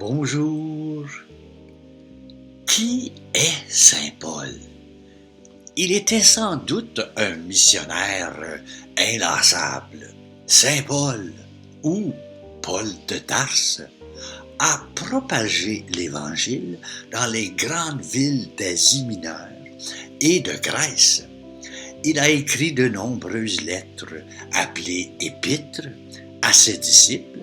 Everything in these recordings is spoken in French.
Bonjour. Qui est Saint Paul? Il était sans doute un missionnaire inlassable. Saint Paul, ou Paul de Tarse, a propagé l'Évangile dans les grandes villes d'Asie mineure et de Grèce. Il a écrit de nombreuses lettres appelées épîtres à ses disciples,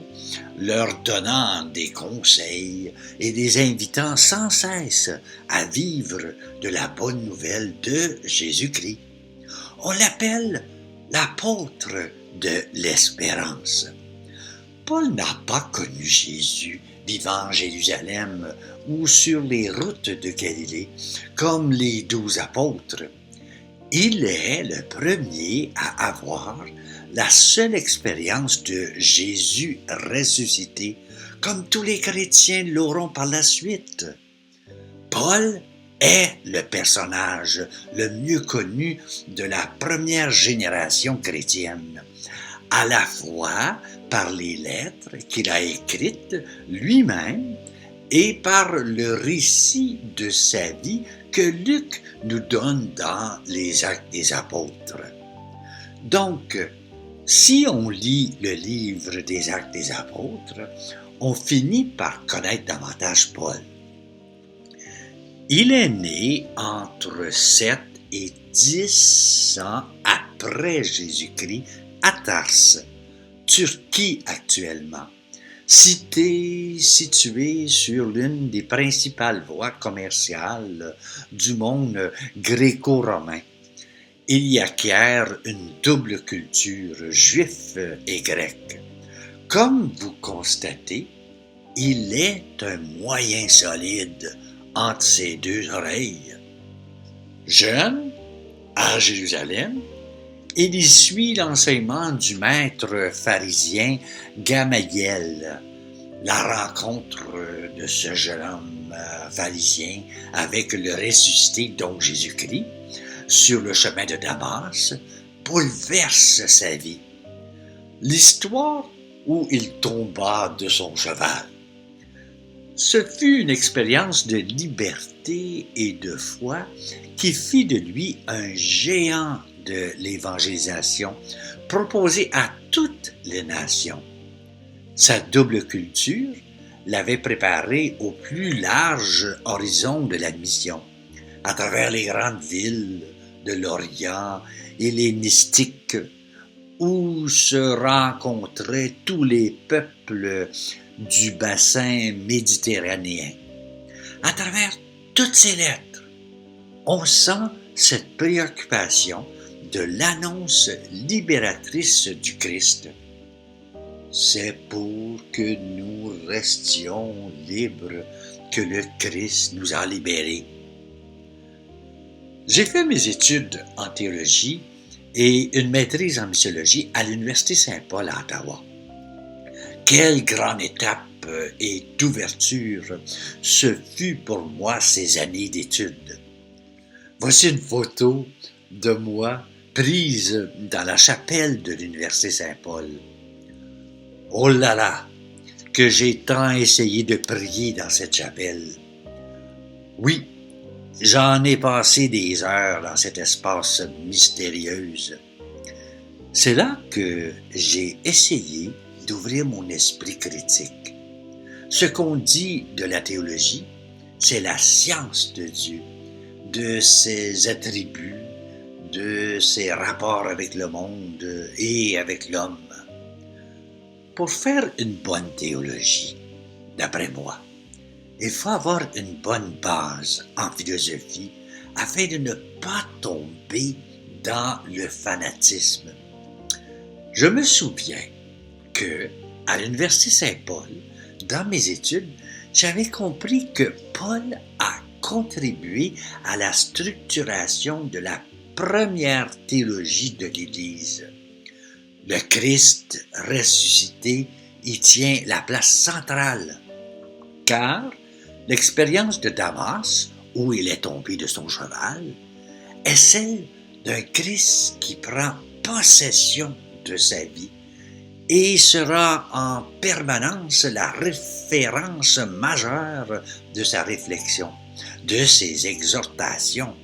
leur donnant des conseils et les invitant sans cesse à vivre de la bonne nouvelle de Jésus-Christ. On l'appelle l'apôtre de l'espérance. Paul n'a pas connu Jésus vivant à Jérusalem ou sur les routes de Galilée comme les 12 apôtres. Il est le premier à avoir la seule expérience de Jésus ressuscité, comme tous les chrétiens l'auront par la suite. Paul est le personnage le mieux connu de la première génération chrétienne, à la fois par les lettres qu'il a écrites lui-même et par le récit de sa vie que Luc nous donne dans les Actes des Apôtres. Donc, si on lit le livre des Actes des Apôtres, on finit par connaître davantage Paul. Il est né entre 7 et 10 ans après Jésus-Christ à Tarse, Turquie actuellement, cité située sur l'une des principales voies commerciales du monde gréco-romain. Il y acquiert une double culture juif et grec. Comme vous constatez, il est un moyen solide entre ses deux oreilles. Jeune, à Jérusalem, il y suit l'enseignement du maître pharisien Gamaliel. La rencontre de ce jeune homme pharisien avec le ressuscité, donc Jésus-Christ, sur le chemin de Damas, bouleverse sa vie. L'histoire où il tomba de son cheval. Ce fut une expérience de liberté et de foi qui fit de lui un géant de l'évangélisation proposé à toutes les nations. Sa double culture l'avait préparé au plus large horizon de la mission, à travers les grandes villes de l'Orient hellénistique, où se rencontraient tous les peuples du bassin méditerranéen. À travers toutes ces lettres, on sent cette préoccupation de l'annonce libératrice du Christ. C'est pour que nous restions libres que le Christ nous a libérés. J'ai fait mes études en théologie et une maîtrise en missiologie à l'Université Saint-Paul à Ottawa. Quelle grande étape et d'ouverture ce fut pour moi ces années d'études. Voici une photo de moi prise dans la chapelle de l'Université Saint-Paul. Oh là là, que j'ai tant essayé de prier dans cette chapelle. Oui, j'en ai passé des heures dans cet espace mystérieuse. C'est là que j'ai essayé d'ouvrir mon esprit critique. Ce qu'on dit de la théologie, c'est la science de Dieu, de ses attributs, de ses rapports avec le monde et avec l'homme. Pour faire une bonne théologie, d'après moi, il faut avoir une bonne base en philosophie afin de ne pas tomber dans le fanatisme. Je me souviens que, à l'Université Saint-Paul, dans mes études, j'avais compris que Paul a contribué à la structuration de la première théologie de l'Église. Le Christ ressuscité y tient la place centrale, car l'expérience de Damas, où il est tombé de son cheval, est celle d'un Christ qui prend possession de sa vie et sera en permanence la référence majeure de sa réflexion, de ses exhortations,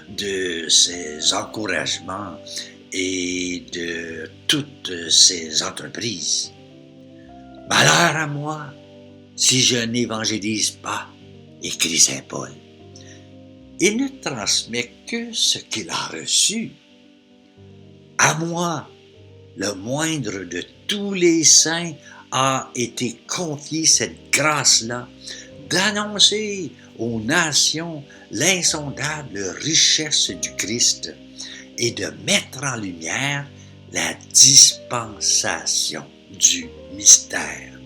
de ses encouragements et de toutes ses entreprises. Malheur à moi si je n'évangélise pas, écrit saint Paul. Il ne transmet que ce qu'il a reçu. À moi, le moindre de tous les saints, a été confiée cette grâce-là d'annoncer aux nations l'insondable richesse du Christ et de mettre en lumière la dispensation du mystère.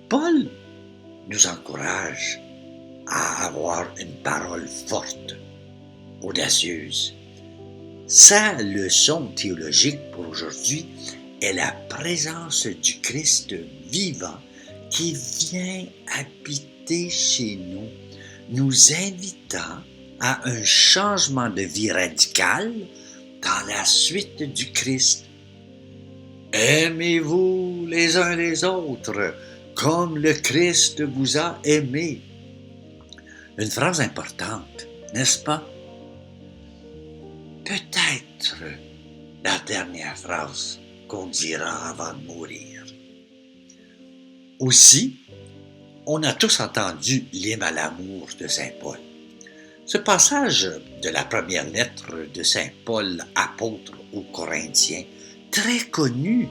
Paul nous encourage à avoir une parole forte, audacieuse. Sa leçon théologique pour aujourd'hui est la présence du Christ vivant qui vient habiter chez nous, nous invitant à un changement de vie radical dans la suite du Christ. Aimez-vous les uns les autres comme le Christ vous a aimé. Une phrase importante, n'est-ce pas? Peut-être la dernière phrase qu'on dira avant de mourir. Aussi, on a tous entendu l'hymne à l'amour de saint Paul. Ce passage de la première lettre de saint Paul, apôtre aux Corinthiens, très connu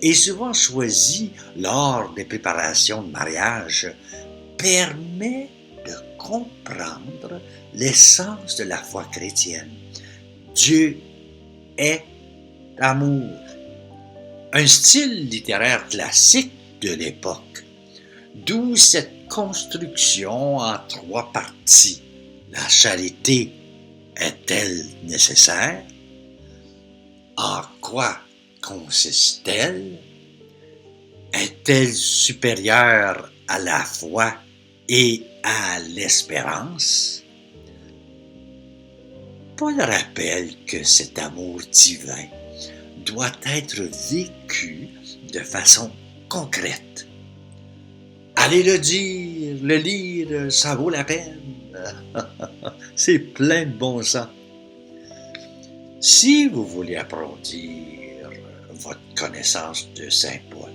et souvent choisi lors des préparations de mariage, permet de comprendre l'essence de la foi chrétienne. Dieu est amour. Un style littéraire classique de l'époque, d'où cette construction en 3 parties. La charité est-elle nécessaire? En quoi consiste-t-elle? Est-elle supérieure à la foi et à l'espérance? Paul rappelle que cet amour divin doit être vécu de façon concrète. Allez le dire, le lire, ça vaut la peine. C'est plein de bon sens. Si vous voulez approfondir votre connaissance de saint Paul,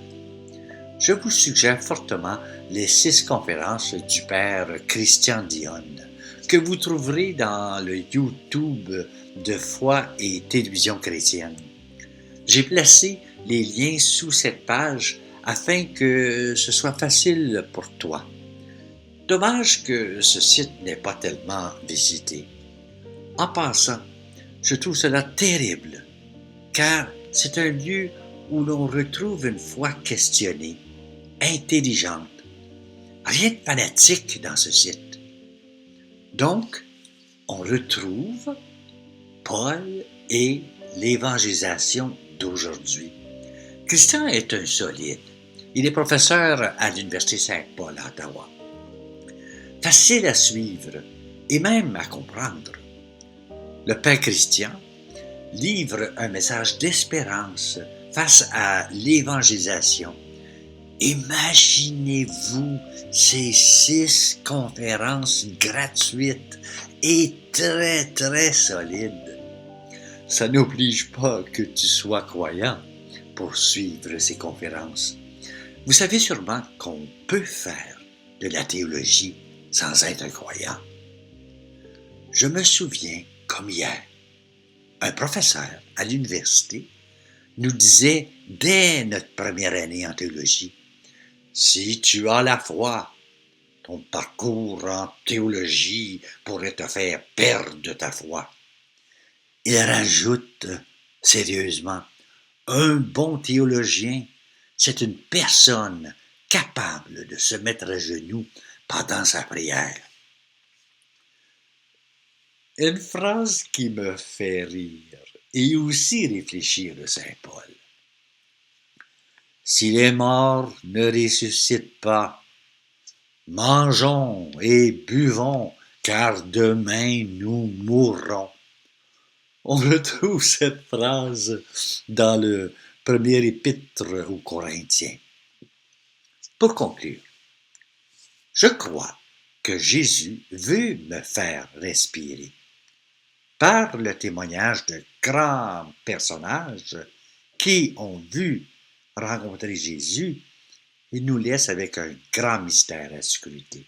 je vous suggère fortement les 6 conférences du père Christian Dion, que vous trouverez dans le YouTube de Foi et Télévision chrétienne. J'ai placé les liens sous cette page afin que ce soit facile pour toi. Dommage que ce site n'est pas tellement visité. En passant, je trouve cela terrible, car c'est un lieu où l'on retrouve une foi questionnée, intelligente. Rien de fanatique dans ce site. Donc, on retrouve Paul et l'évangélisation d'aujourd'hui. Christian est un solide. Il est professeur à l'Université Saint-Paul à Ottawa. Facile à suivre et même à comprendre. Le Père Christian livre un message d'espérance face à l'évangélisation. Imaginez-vous ces 6 conférences gratuites et très, très solides. Ça n'oblige pas que tu sois croyant pour suivre ces conférences. Vous savez sûrement qu'on peut faire de la théologie sans être croyant. Je me souviens, comme hier, un professeur à l'université nous disait dès notre première année en théologie, si tu as la foi, ton parcours en théologie pourrait te faire perdre ta foi. Il rajoute sérieusement, un bon théologien, c'est une personne capable de se mettre à genoux pendant sa prière. Une phrase qui me fait rire et aussi réfléchir de saint Paul. Si les morts ne ressuscitent pas, mangeons et buvons, car demain nous mourrons. On retrouve cette phrase dans le Première épître aux Corinthiens. Pour conclure, je crois que Jésus veut me faire respirer. Par le témoignage de grands personnages qui ont vu rencontrer Jésus, il nous laisse avec un grand mystère à scruter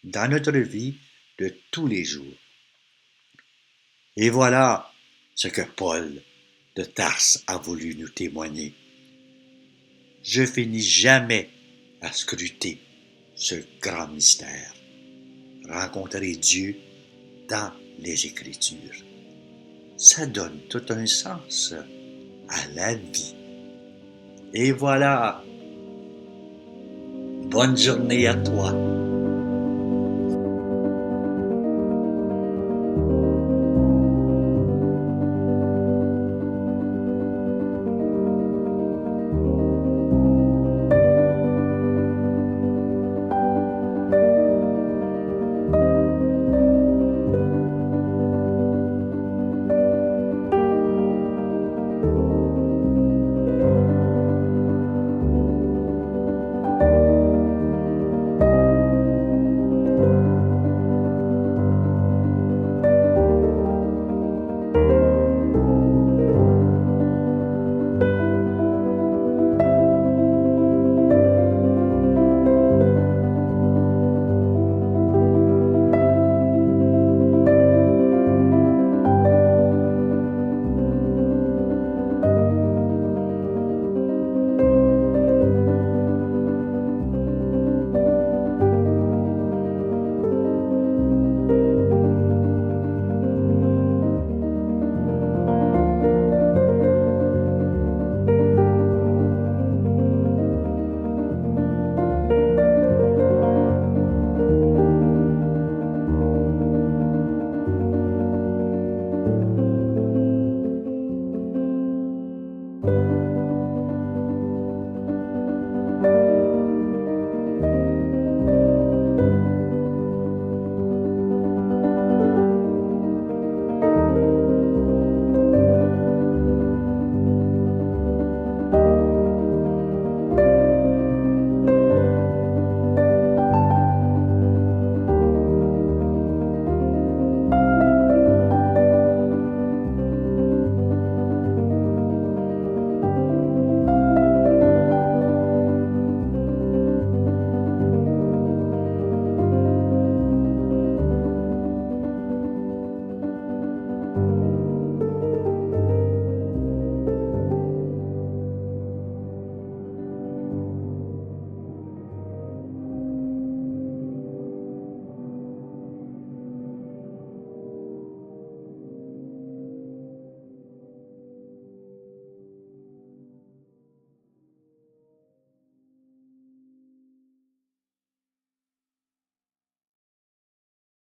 dans notre vie de tous les jours. Et voilà ce que Paul de Tarse a voulu nous témoigner. Je finis jamais à scruter ce grand mystère. Rencontrer Dieu dans les Écritures. Ça donne tout un sens à la vie. Et voilà. Bonne journée à toi.